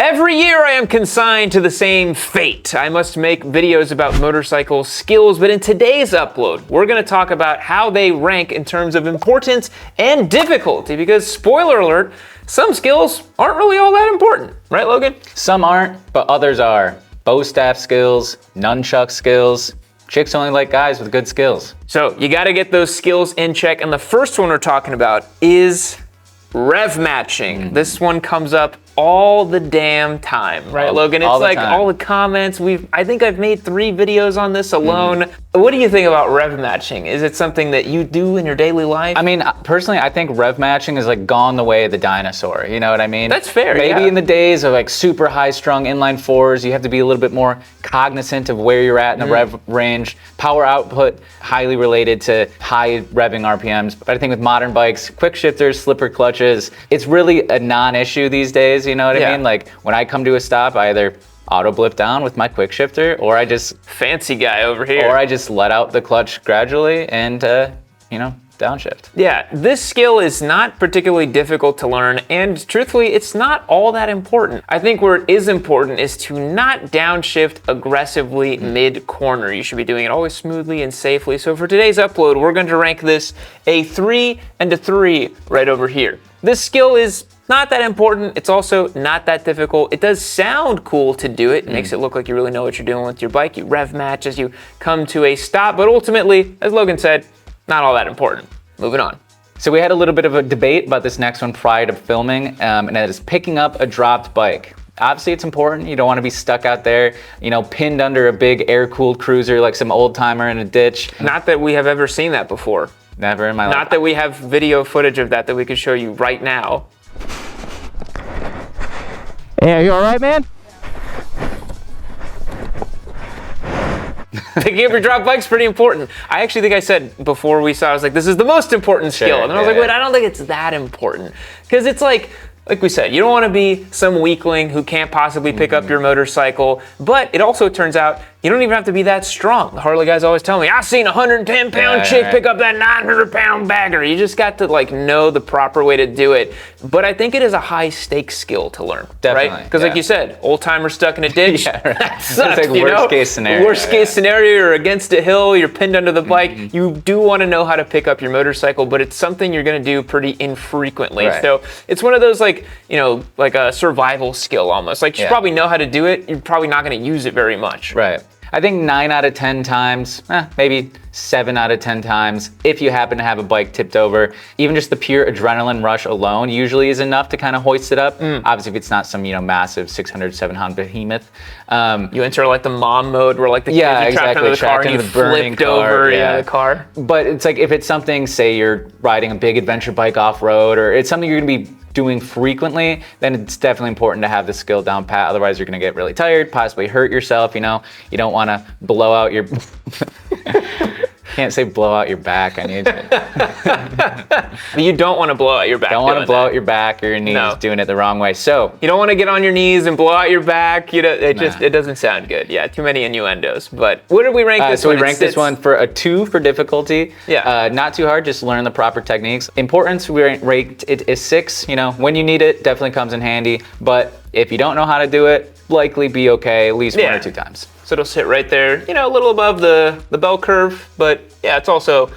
Every year I am consigned to the same fate. I must make videos about motorcycle skills, but in today's upload, we're going to talk about how they rank in terms of importance and difficulty, because spoiler alert, some skills aren't really all that important. Right, Logan? Some aren't, but others are. Bow staff skills, nunchuck skills. Chicks only like guys with good skills. So you got to get those skills in check, and the first one we're talking about is Rev Matching. This one comes up all the damn time, right, Logan? It's like all the comments. I think I've made 3 videos on this alone. What do you think about Rev Matching? Is it something that you do in your daily life? I mean, personally, I think Rev Matching is like gone the way of the dinosaur. You know what I mean? That's fair. Maybe in the days of like super high-strung inline 4s, you have to be a little bit more cognizant of where you're at in the rev range. Power output, highly related to high revving RPMs. But I think with modern bikes, quick shifters, slipper clutches, it's really a non-issue these days. You know what I mean? Like when I come to a stop, I either auto blip down with my quick shifter, or I just fancy guy over here, or I just let out the clutch gradually and downshift. Yeah, this skill is not particularly difficult to learn, and truthfully, it's not all that important. I think where it is important is to not downshift aggressively mid-corner. You should be doing it always smoothly and safely. So for today's upload, we're going to rank this a 3 and a 3 right over here. This skill is not that important. It's also not that difficult. It does sound cool to do it. It makes it look like you really know what you're doing with your bike. You rev match as you come to a stop, but ultimately, as Logan said, not all that important. Moving on. So we had a little bit of a debate about this next one prior to filming, and that is picking up a dropped bike. Obviously, it's important. You don't want to be stuck out there, pinned under a big air-cooled cruiser like some old timer in a ditch. Not that we have ever seen that before. Never in my life. Not that we have video footage of that we could show you right now. Hey, are you all right, man? Picking up your drop bike's pretty important. I actually think I said before we saw, I was like, this is the most important skill. And then I was like, wait, I don't think it's that important. Because it's like we said, you don't want to be some weakling who can't possibly pick up your motorcycle. But it also turns out you don't even have to be that strong. The Harley guys always tell me, I've seen a 110-pound chick pick up that 900-pound bagger. You just got to know the proper way to do it. But I think it is a high-stakes skill to learn. Definitely. Right? Because like you said, old timer stuck in a ditch. That sucks, it's like worst case scenario. Worst case scenario, you're against a hill, you're pinned under the bike. You do want to know how to pick up your motorcycle, but it's something you're going to do pretty infrequently. Right. So it's one of those like a survival skill almost. Like you probably know how to do it, you're probably not going to use it very much. Right. I think 9 out of 10 times, maybe 7 out of 10 times, if you happen to have a bike tipped over, even just the pure adrenaline rush alone usually is enough to kind of hoist it up. Obviously, if it's not some massive 600, 700 behemoth. You enter like the mom mode where like the kids are trapped under the car and you flipped over the car. But it's like if it's something, say you're riding a big adventure bike off-road, or it's something you're going to be doing frequently, then it's definitely important to have the skill down pat. Otherwise, you're going to get really tired, possibly hurt yourself. You don't want to blow out your. Can't say blow out your back. I need to. You don't want to blow out your back. Don't want to blow out your back or your knees doing it the wrong way. So you don't want to get on your knees and blow out your back. It doesn't sound good. Yeah, too many innuendos. But what did we rank this so one? So we ranked this one for a 2 for difficulty. Yeah. Not too hard. Just learn the proper techniques. Importance, we ranked it is 6. When you need it, definitely comes in handy. But if you don't know how to do it, likely be okay at least 1 or 2 times. So it'll sit right there, a little above the bell curve, but yeah, it's also,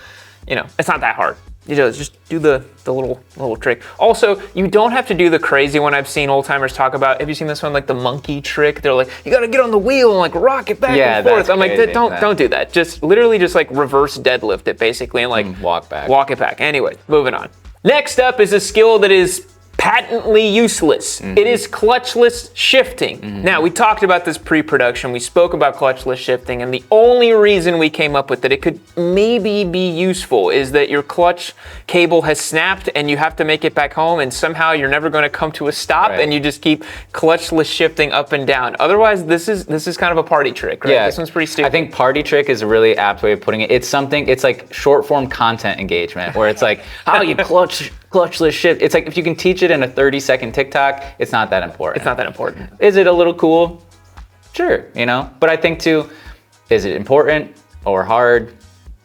it's not that hard. Just do the little trick. Also, you don't have to do the crazy one I've seen old timers talk about. Have you seen this one, like the monkey trick? They're like, you gotta get on the wheel and like rock it back and forth. I'm like, don't do that. Just literally just like reverse deadlift it basically and like walk it back. Anyway, moving on. Next up is a skill that is patently useless. It is clutchless shifting. Now, we talked about this pre-production. We spoke about clutchless shifting, and the only reason we came up with that it could maybe be useful is that your clutch cable has snapped and you have to make it back home, and somehow you're never going to come to a stop, and you just keep clutchless shifting up and down. Otherwise, this is kind of a party trick, right? Yeah, this one's pretty stupid. I think party trick is a really apt way of putting it. It's like short form content engagement, where it's like, how you clutchless shift. It's like if you can teach it in a 30-second TikTok, it's not that important. It's not that important. Is it a little cool? Sure, But I think too, is it important or hard?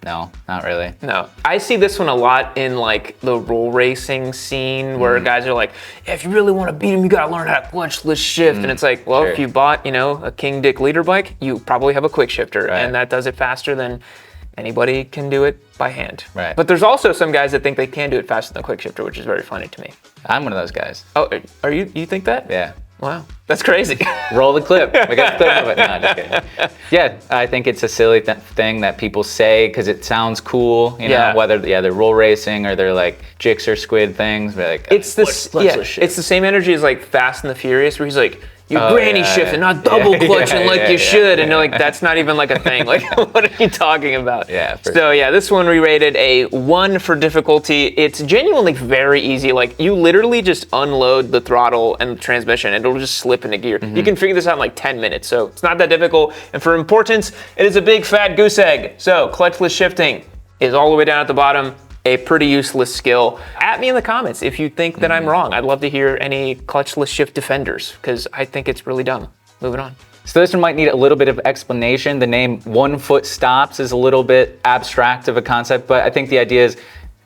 No, not really. No. I see this one a lot in like the roll racing scene where guys are like, yeah, if you really want to beat him, you got to learn how to clutchless shift. And it's like, well, if you bought, a King Dick leader bike, you probably have a quick shifter. Right. And that does it faster than anybody can do it by hand. Right. But there's also some guys that think they can do it faster than a quick shifter, which is very funny to me. I'm one of those guys. Oh, are you think that? Yeah. Wow. That's crazy. Roll the clip. We got a clip of it. No, just kidding. Yeah, I think it's a silly thing that people say because it sounds cool, whether they're roll racing or they're like Jix or Squid things. But like, it's it's the same energy as like Fast and the Furious where he's like, you granny shifting, not double clutching like you should. And they're like, that's not even like a thing. Like, what are you talking about? Yeah. This one we rated a 1 for difficulty. It's genuinely very easy. Like, you literally just unload the throttle and the transmission and it'll just slip into gear. You can figure this out in like 10 minutes. So it's not that difficult. And for importance, it is a big fat goose egg. So clutchless shifting is all the way down at the bottom. A pretty useless skill. At me in the comments if you think that I'm wrong. I'd love to hear any clutchless shift defenders because I think it's really dumb. Moving on. So this one might need a little bit of explanation. The name 1 foot stops is a little bit abstract of a concept, but I think the idea is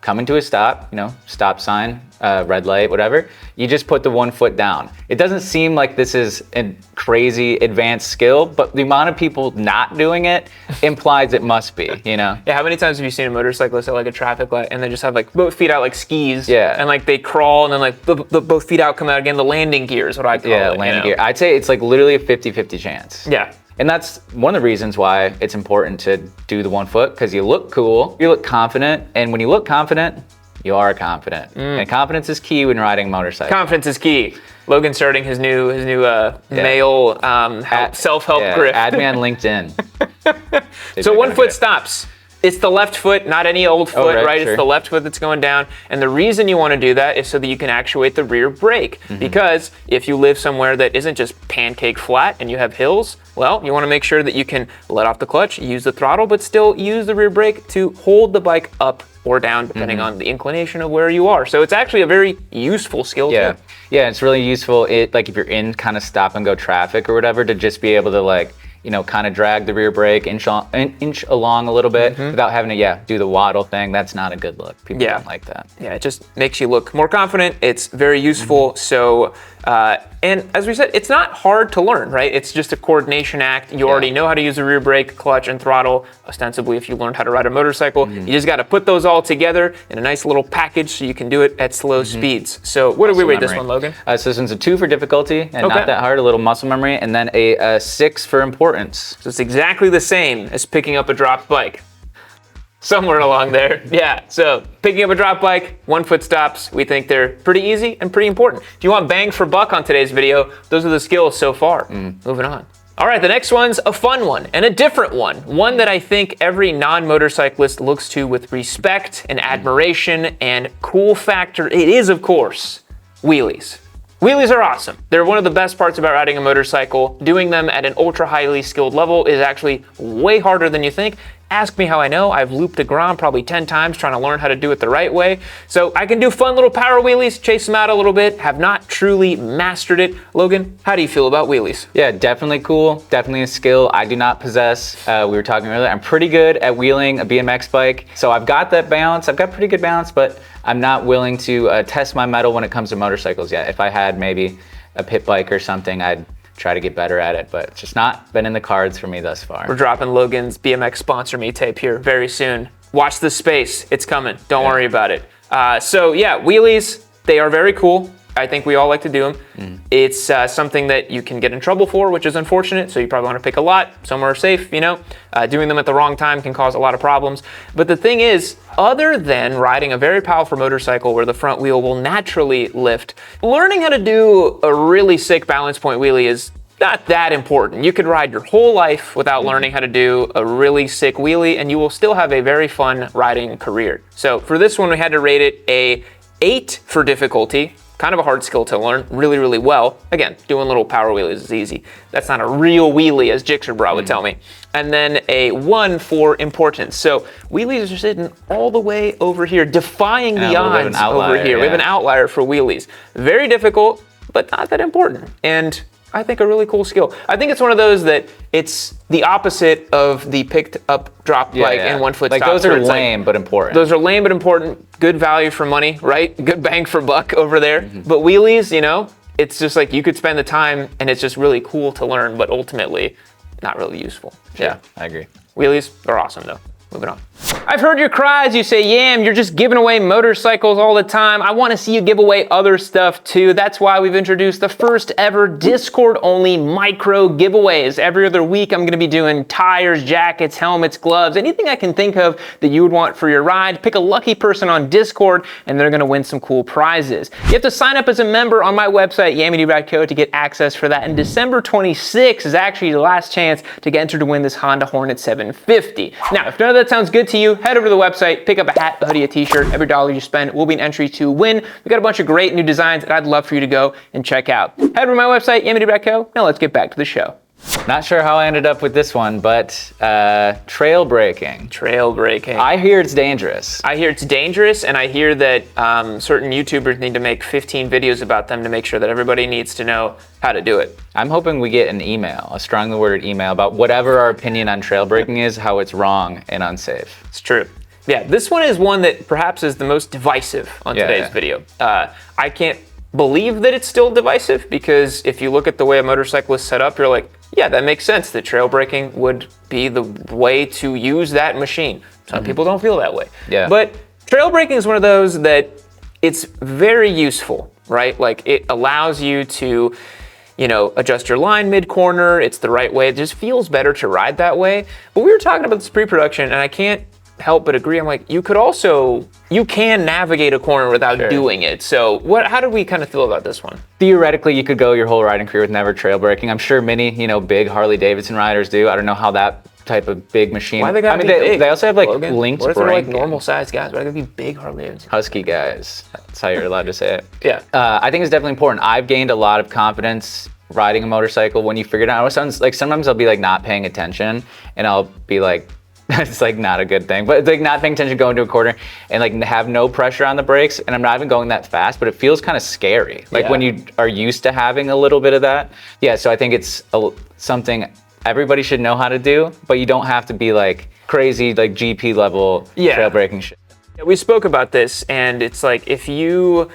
coming to a stop, stop sign, red light, whatever. You just put the 1 foot down. It doesn't seem like this is a crazy advanced skill, but the amount of people not doing it implies it must be, Yeah, how many times have you seen a motorcyclist at like a traffic light and they just have like both feet out like skis? Yeah. And like they crawl and then like the both feet out come out again. The landing gear is what I call it. Yeah, landing gear. I'd say it's like literally a 50-50 chance. Yeah. And that's one of the reasons why it's important to do the 1 foot, because you look cool, you look confident, and when you look confident, you are confident. And confidence is key when riding a motorcycle. Confidence is key. Logan's starting his new male self-help grip. Add me on LinkedIn. So 1 foot stops. It's the left foot, not any old foot, right? Sure. It's the left foot that's going down. And the reason you want to do that is so that you can actuate the rear brake. Because if you live somewhere that isn't just pancake flat and you have hills, well, you want to make sure that you can let off the clutch, use the throttle, but still use the rear brake to hold the bike up or down, depending on the inclination of where you are. So it's actually a very useful skill too. Yeah, it's really useful. Like if you're in kind of stop and go traffic or whatever, to just be able to like, kind of drag the rear brake, inch along a little bit without having to, do the waddle thing. That's not a good look. People don't like that. Yeah, it just makes you look more confident. It's very useful. So, and as we said, it's not hard to learn, right? It's just a coordination act. You already know how to use the rear brake, clutch, and throttle, ostensibly if you learned how to ride a motorcycle. You just got to put those all together in a nice little package so you can do it at slow speeds. So what did we rate this one, Logan? So this one's a 2 for difficulty and not that hard, a little muscle memory, and then a 6 for importance. So it's exactly the same as picking up a dropped bike. Somewhere along there. Yeah, so picking up a drop bike, 1 foot stops, we think they're pretty easy and pretty important. If you want bang for buck on today's video, those are the skills so far. Moving on. All right, the next one's a fun one and a different one that I think every non-motorcyclist looks to with respect and admiration and cool factor. It is, of course, wheelies. Wheelies are awesome. They're one of the best parts about riding a motorcycle. Doing them at an ultra highly skilled level is actually way harder than you think. Ask me how I know. I've looped a Grom probably 10 times trying to learn how to do it the right way. So I can do fun little power wheelies, chase them out a little bit, have not truly mastered it. Logan, how do you feel about wheelies? Yeah, definitely cool. Definitely a skill I do not possess. We were talking earlier, I'm pretty good at wheeling a BMX bike. So I've got that balance. I've got pretty good balance, but I'm not willing to test my mettle when it comes to motorcycles yet. If I had maybe a pit bike or something, I'd try to get better at it, but it's just not been in the cards for me thus far. We're dropping Logan's BMX sponsor me tape here very soon. Watch the space, it's coming. Don't worry about it. So yeah, wheelies, they are very cool. I think we all like to do them. It's something that you can get in trouble for, which is unfortunate. So you probably want to pick a lot, somewhere safe, Doing them at the wrong time can cause a lot of problems. But the thing is, other than riding a very powerful motorcycle where the front wheel will naturally lift, learning how to do a really sick balance point wheelie is not that important. You could ride your whole life without learning how to do a really sick wheelie, and you will still have a very fun riding career. So for this one, we had to rate it a 8 for difficulty. Kind of a hard skill to learn really, really well. Again, doing little power wheelies is easy. That's not a real wheelie, as Jixerbra would tell me. And then a 1 for importance. So wheelies are sitting all the way over here, defying the odds over here. We have an outlier for wheelies. Very difficult, but not that important. And I think, a really cool skill. I think it's one of those that it's the opposite of the picked up drop bike and 1 foot like stop. those are lame but important. Those are lame but important. Good value for money, right? Good bang for buck over there. But wheelies, you know, it's just like you could spend the time and it's just really cool to learn, but ultimately not really useful. Yeah, I agree. Wheelies are awesome though. Moving on. I've heard your cries. You say, Yam, you're just giving away motorcycles all the time. I want to see you give away other stuff too. That's why we've introduced the first ever Discord only micro giveaways. Every other week, I'm going to be doing tires, jackets, helmets, gloves, anything I can think of that you would want for your ride. Pick a lucky person on Discord and they're going to win some cool prizes. You have to sign up as a member on my website, yammydo.co, to get access for that. And December 26th is actually the last chance to get entered to win this Honda Hornet 750. Now, if none of that sounds good to you, head over to the website, pick up a hat, a hoodie, a t-shirt. Every dollar you spend will be an entry to win. We got a bunch of great new designs that I'd love for you to go and check out. Head over to my website, yammydo.co. Now let's get back to the show. Not sure how I ended up with this one, but trail braking. Trail braking. I hear it's dangerous. I hear it's dangerous, and I hear that certain YouTubers need to make 15 videos about them to make sure that everybody needs to know how to do it. I'm hoping we get an email, a strongly worded email about whatever our opinion on trail braking is, how it's wrong and unsafe. It's true. Yeah, this one is one that perhaps is the most divisive on today's video. I can't believe that it's still divisive, because if you look at the way a motorcycle is set up, you're like, yeah, that makes sense that trail braking would be the way to use that machine. Some people don't feel that way. Yeah. But trail braking is one of those that it's very useful, right? Like, it allows you to, you know, adjust your line mid-corner. It's the right way. It just feels better to ride that way. But we were talking about this pre-production, and I can't help but agree. I'm like, you can navigate a corner without doing it. So how do we kind of feel about this one? Theoretically, you could go your whole riding career with never trail braking. I'm sure many, you know, big Harley Davidson riders do. I don't know how that type of big machine. Why they gotta be they, big? they also have like Logan? linked What if they're like braking. normal sized guys? Why they gotta be big Harley Davidson? Husky guys. That's how you're allowed to say it. Yeah. I think it's definitely important. I've gained a lot of confidence riding a motorcycle when you figure it out. It sounds like sometimes I'll be like not paying attention and I'll be like, it's like not a good thing, but it's like not paying attention going to a corner and like have no pressure on the brakes, and I'm not even going that fast, but it feels kind of scary. Like when you are used to having a little bit of that. Yeah, so I think it's something everybody should know how to do, but you don't have to be like crazy, like GP level trail braking shit. Yeah, we spoke about this, and it's like if you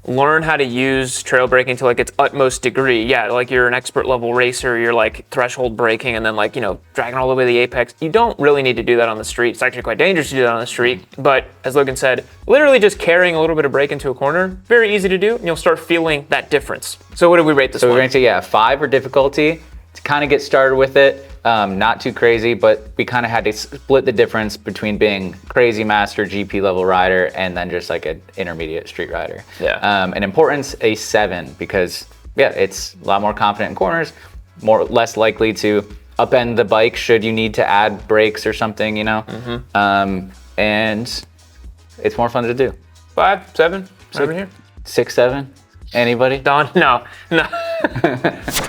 learn how to use trail braking to like its utmost degree, like you're an expert level racer, you're like threshold braking and then like, you know, dragging all the way to the apex. You don't really need to do that on the street. It's actually quite dangerous to do that on the street. But as Logan said, literally just carrying a little bit of brake into a corner, very easy to do, and you'll start feeling that difference. So what did we rate this one? So we're gonna say 5 for difficulty to kind of get started with it. Not too crazy, but we kind of had to split the difference between being crazy master GP level rider and then just like an intermediate street rider. Yeah. And importance, a 7, because it's a lot more confident in corners, less likely to upend the bike should you need to add brakes or something, you know. And it's more fun to do. 5, 7 here. 6, 7. Anybody? Don? No.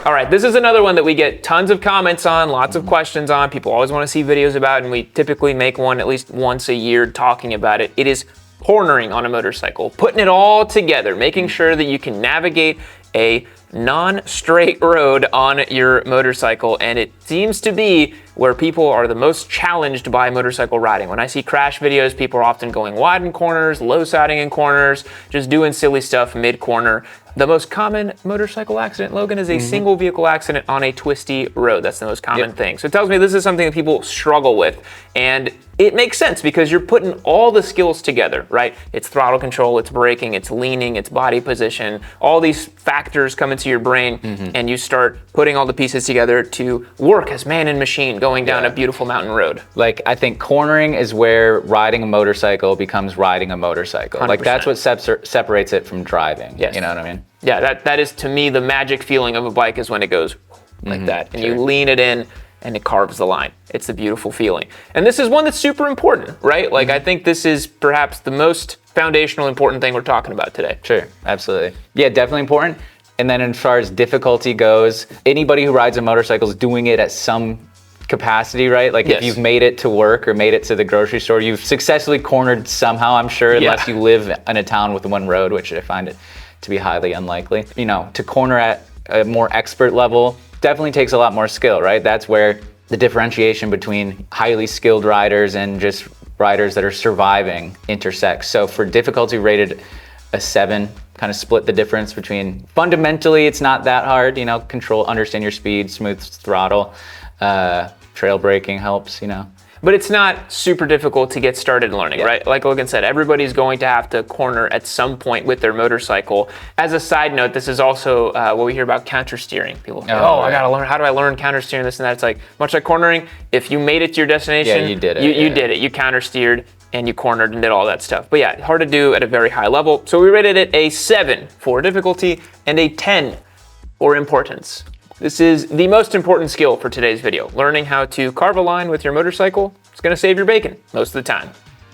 All right, this is another one that we get tons of comments on, lots of questions on. People always want to see videos about, and we typically make one at least once a year talking about it. It is cornering on a motorcycle, putting it all together, making sure that you can navigate a non-straight road on your motorcycle, and it seems to be where people are the most challenged by motorcycle riding. When I see crash videos, people are often going wide in corners, low siding in corners, just doing silly stuff mid-corner. The most common motorcycle accident, Logan, is a single vehicle accident on a twisty road. That's the most common thing. So it tells me this is something that people struggle with. And it makes sense because you're putting all the skills together, right? It's throttle control, it's braking, it's leaning, it's body position. All these factors come into your brain and you start putting all the pieces together to work as man and machine going down a beautiful mountain road. Like, I think cornering is where riding a motorcycle becomes riding a motorcycle. 100%. Like, that's what separates it from driving. Yes. You know what I mean? Yeah, that is to me the magic feeling of a bike is when it goes like that. And you lean it in and it carves the line. It's a beautiful feeling. And this is one that's super important, right? Like, I think this is perhaps the most foundational important thing we're talking about today. Sure, absolutely. Yeah, definitely important. And then as far as difficulty goes, anybody who rides a motorcycle is doing it at some capacity, right? Like if you've made it to work or made it to the grocery store, you've successfully cornered somehow, I'm sure, unless you live in a town with one road, which I find it to be highly unlikely. You know, to corner at a more expert level, definitely takes a lot more skill, right? That's where the differentiation between highly skilled riders and just riders that are surviving intersects. So for difficulty rated a 7, kind of split the difference between, fundamentally it's not that hard, understand your speed, smooth throttle, trail braking helps, But it's not super difficult to get started learning, right? Like Logan said, everybody's going to have to corner at some point with their motorcycle. As a side note, this is also what we hear about counter steering. People say, I gotta learn, how do I learn counter steering, this and that? It's like, much like cornering, if you made it to your destination, you did it. You did it, you counter steered and you cornered and did all that stuff. But yeah, hard to do at a very high level. So we rated it a 7 for difficulty and a 10 for importance. This is the most important skill for today's video. Learning how to carve a line with your motorcycle. It's gonna save your bacon most of the time.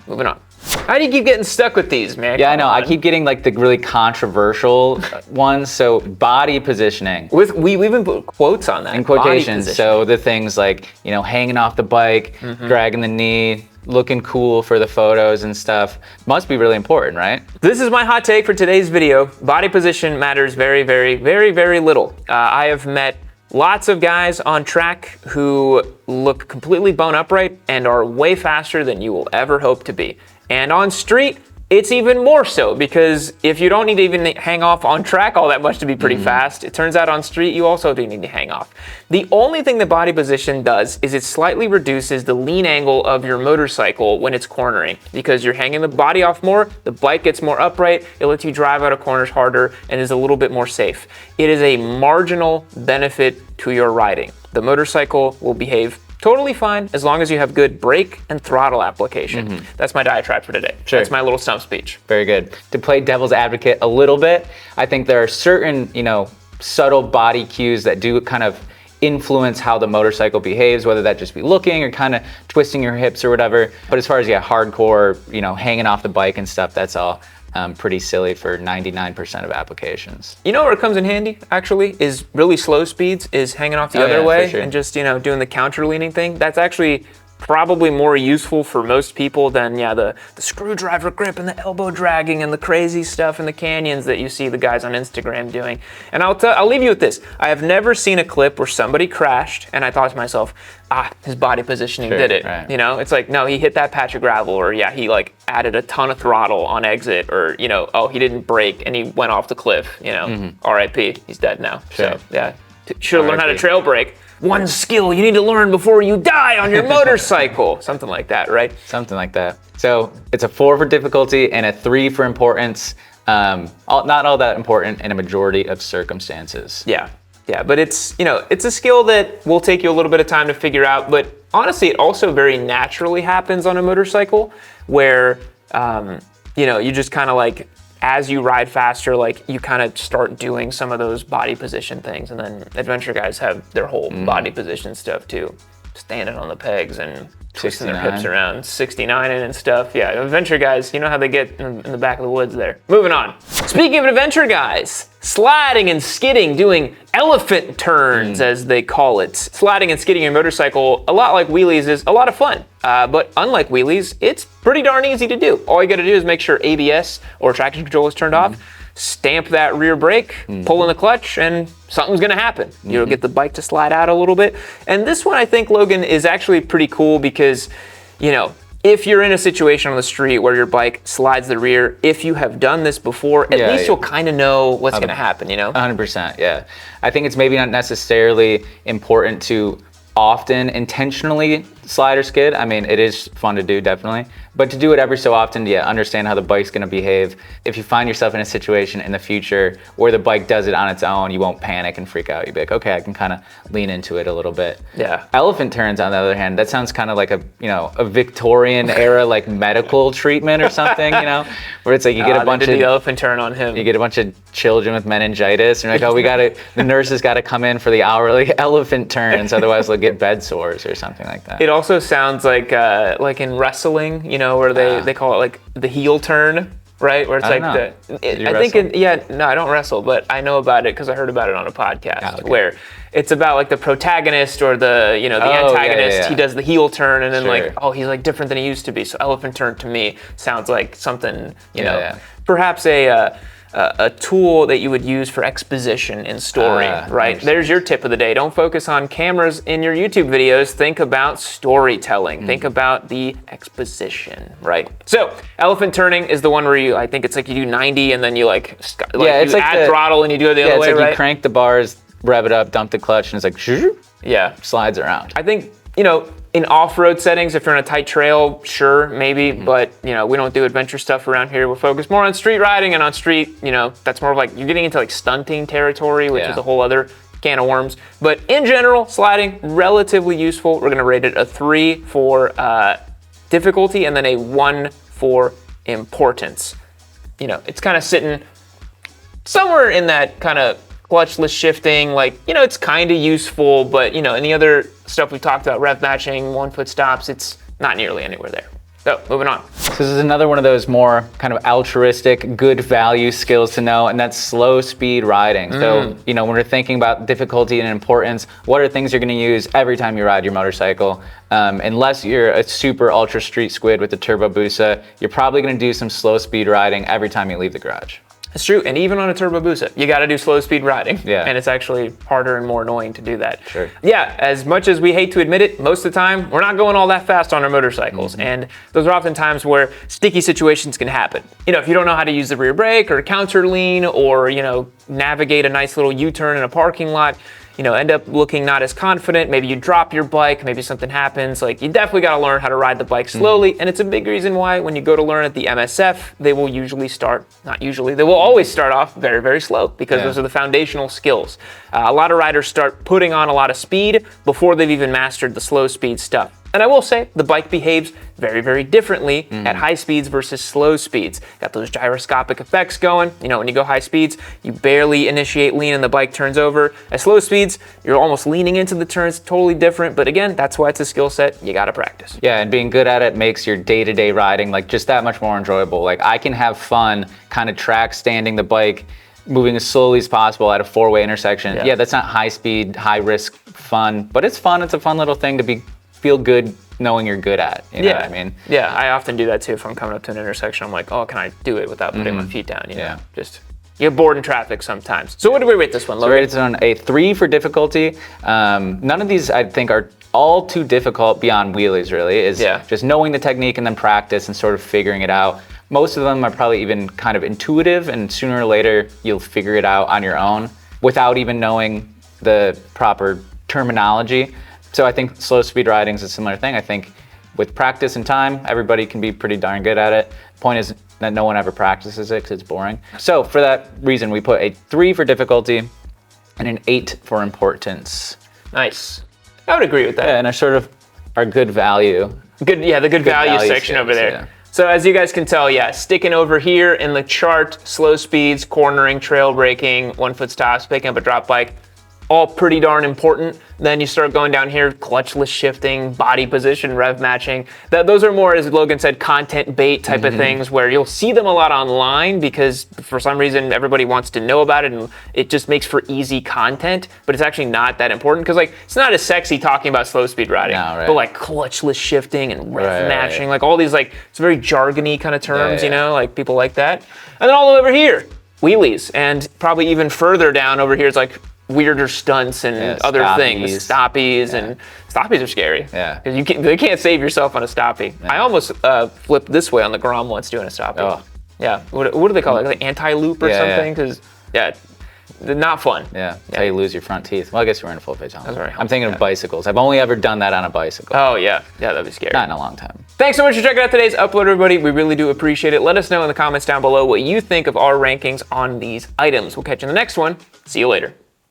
Moving on. How do you keep getting stuck with these, man? Yeah, I know. I keep getting like the really controversial ones. So body positioning. We even put quotes on that. In quotations. So the things like, hanging off the bike, dragging the knee, looking cool for the photos and stuff. Must be really important, right? This is my hot take for today's video. Body position matters very, very, very, very little. I have met lots of guys on track who look completely bone upright and are way faster than you will ever hope to be. And on street, it's even more so, because if you don't need to even hang off on track all that much to be pretty fast, it turns out on street you also do need to hang off. The only thing the body position does is it slightly reduces the lean angle of your motorcycle when it's cornering, because you're hanging the body off more, the bike gets more upright, it lets you drive out of corners harder and is a little bit more safe. It is a marginal benefit to your riding. The motorcycle will behave totally fine as long as you have good brake and throttle application. That's my diatribe for today. Sure. That's my little stump speech. Very good. To play devil's advocate a little bit, I think there are certain, subtle body cues that do kind of influence how the motorcycle behaves, whether that just be looking or kind of twisting your hips or whatever. But as far as, hardcore, hanging off the bike and stuff, that's all pretty silly for 99% of applications. You know where it comes in handy, actually, is really slow speeds, is hanging off the other way and just, doing the counter leaning thing. That's actually probably more useful for most people than the screwdriver grip and the elbow dragging and the crazy stuff in the canyons that you see the guys on Instagram doing. And I'll leave you with this. I have never seen a clip where somebody crashed and I thought to myself, his body positioning did it. Right. It's like, no, he hit that patch of gravel, or he like added a ton of throttle on exit, or he didn't brake and he went off the cliff. RIP, he's dead now. Sure. So should have learned how to trail brake. One skill you need to learn before you die on your motorcycle. Something like that, right? Something like that. So it's a 4 for difficulty and a 3 for importance. Not all that important in a majority of circumstances. Yeah, but it's it's a skill that will take you a little bit of time to figure out, but honestly, it also very naturally happens on a motorcycle where, you just kind of like, as you ride faster, like you kind of start doing some of those body position things, and then adventure guys have their whole body position stuff too, standing on the pegs and twisting their hips around, 69ing and stuff. Yeah, adventure guys, you know how they get in the back of the woods there. Moving on. Speaking of adventure guys, sliding and skidding, doing elephant turns as they call it. Sliding and skidding your motorcycle, a lot like wheelies, is a lot of fun. But unlike wheelies, it's pretty darn easy to do. All you gotta do is make sure ABS or traction control is turned off, stamp that rear brake, pull in the clutch, and something's gonna happen. You'll get the bike to slide out a little bit. And this one, I think, Logan, is actually pretty cool because, if you're in a situation on the street where your bike slides the rear, if you have done this before, at least you'll kind of know what's gonna happen, 100%, yeah. I think it's maybe not necessarily important to often intentionally slide or skid. I mean, it is fun to do, definitely. But to do it every so often, understand how the bike's gonna behave. If you find yourself in a situation in the future where the bike does it on its own, you won't panic and freak out. You'll be like, okay, I can kind of lean into it a little bit. Yeah. Elephant turns, on the other hand, that sounds kind of like a Victorian era, like medical treatment or something, where it's like you get a bunch of the elephant turn on him. You get a bunch of children with meningitis, and you're like, the nurses got to come in for the hourly elephant turns, otherwise they'll get bed sores or something like that. It also sounds like in wrestling, where they call it like the heel turn, right? Where it's like I don't wrestle, but I know about it because I heard about it on a podcast where it's about like the protagonist or the the antagonist. He does the heel turn, and then he's like different than he used to be. So elephant turn to me sounds like something perhaps a tool that you would use for exposition in story, right? There's your tip of the day. Don't focus on cameras in your YouTube videos. Think about storytelling. Think about the exposition, right? So elephant turning is the one where I think it's like you do 90 and then you it's you like add throttle and you do it the other way, it's like right? you crank the bars, rev it up, dump the clutch, and it's like slides around. I think, in off-road settings, if you're on a tight trail, sure, maybe, but we don't do adventure stuff around here. We're focused more on street riding, and on street, that's more of like, you're getting into like stunting territory, which is a whole other can of worms. But in general, sliding, relatively useful. We're gonna rate it a 3 for difficulty and then a 1 for importance. It's kind of sitting somewhere in that kind of clutchless shifting, it's kind of useful, but in the other stuff we talked about, rev matching, 1 foot stops, it's not nearly anywhere there. So moving on. So this is another one of those more kind of altruistic, good value skills to know, and that's slow speed riding. So, when we're thinking about difficulty and importance, what are things you're gonna use every time you ride your motorcycle? Unless you're a super ultra street squid with the Turbo Hayabusa, you're probably gonna do some slow speed riding every time you leave the garage. It's true, and even on a Turbo Hayabusa, you got to do slow speed riding. Yeah. And it's actually harder and more annoying to do that. Sure. Yeah, as much as we hate to admit it, most of the time, we're not going all that fast on our motorcycles. And those are often times where sticky situations can happen. If you don't know how to use the rear brake or counter lean or, navigate a nice little U-turn in a parking lot, end up looking not as confident. Maybe you drop your bike, maybe something happens. You definitely got to learn how to ride the bike slowly. And it's a big reason why when you go to learn at the MSF, they will they will always start off very, very slow because those are the foundational skills. A lot of riders start putting on a lot of speed before they've even mastered the slow speed stuff. And I will say, the bike behaves very, very differently at high speeds versus slow speeds. Got those gyroscopic effects going. When you go high speeds, you barely initiate lean and the bike turns over. At slow speeds, you're almost leaning into the turns, totally different. But again, that's why it's a skill set you gotta practice. Yeah, and being good at it makes your day-to-day riding just that much more enjoyable. I can have fun kind of track standing the bike, moving as slowly as possible at a 4-way intersection. Yeah, that's not high speed, high risk fun, but it's fun. It's a fun little thing to feel good knowing you're good at. You know what I mean? Yeah, I often do that too. If I'm coming up to an intersection, I'm like, oh, can I do it without putting my feet down? Just you get bored in traffic sometimes. So what do we rate this one, Logan? So rated on a 3 for difficulty. None of these I think are all too difficult beyond wheelies really. Just knowing the technique and then practice and sort of figuring it out. Most of them are probably even kind of intuitive, and sooner or later you'll figure it out on your own without even knowing the proper terminology. So I think slow speed riding is a similar thing. I think with practice and time, everybody can be pretty darn good at it. The point is that no one ever practices it because it's boring. So for that reason, we put a 3 for difficulty and an 8 for importance. Nice. I would agree with that. Yeah, and our good value. The good value section over there. Yeah. So as you guys can tell, sticking over here in the chart, slow speeds, cornering, trail braking, 1 foot stops, picking up a drop bike, all pretty darn important. Then you start going down here, clutchless shifting, body position, rev matching. Those are more, as Logan said, content bait type of things where you'll see them a lot online because for some reason everybody wants to know about it and it just makes for easy content, but it's actually not that important because it's not as sexy talking about slow speed riding, but clutchless shifting and rev matching, all these it's very jargony kind of terms, people like that. And then all over here, wheelies, and probably even further down over here, it's weirder stunts and other things, stoppies, and stoppies are scary. Yeah, because they can't save yourself on a stoppie. Yeah. I almost flipped this way on the Grom once doing a stoppie. Oh. Yeah, what do they call it? Like anti-loop or something? Because not fun. Yeah, that's how you lose your front teeth. Well, I guess you were in a full face helmet. That's right. I'm thinking of bicycles. I've only ever done that on a bicycle. Oh yeah, that'd be scary. Not in a long time. Thanks so much for checking out today's upload, everybody. We really do appreciate it. Let us know in the comments down below what you think of our rankings on these items. We'll catch you in the next one. See you later.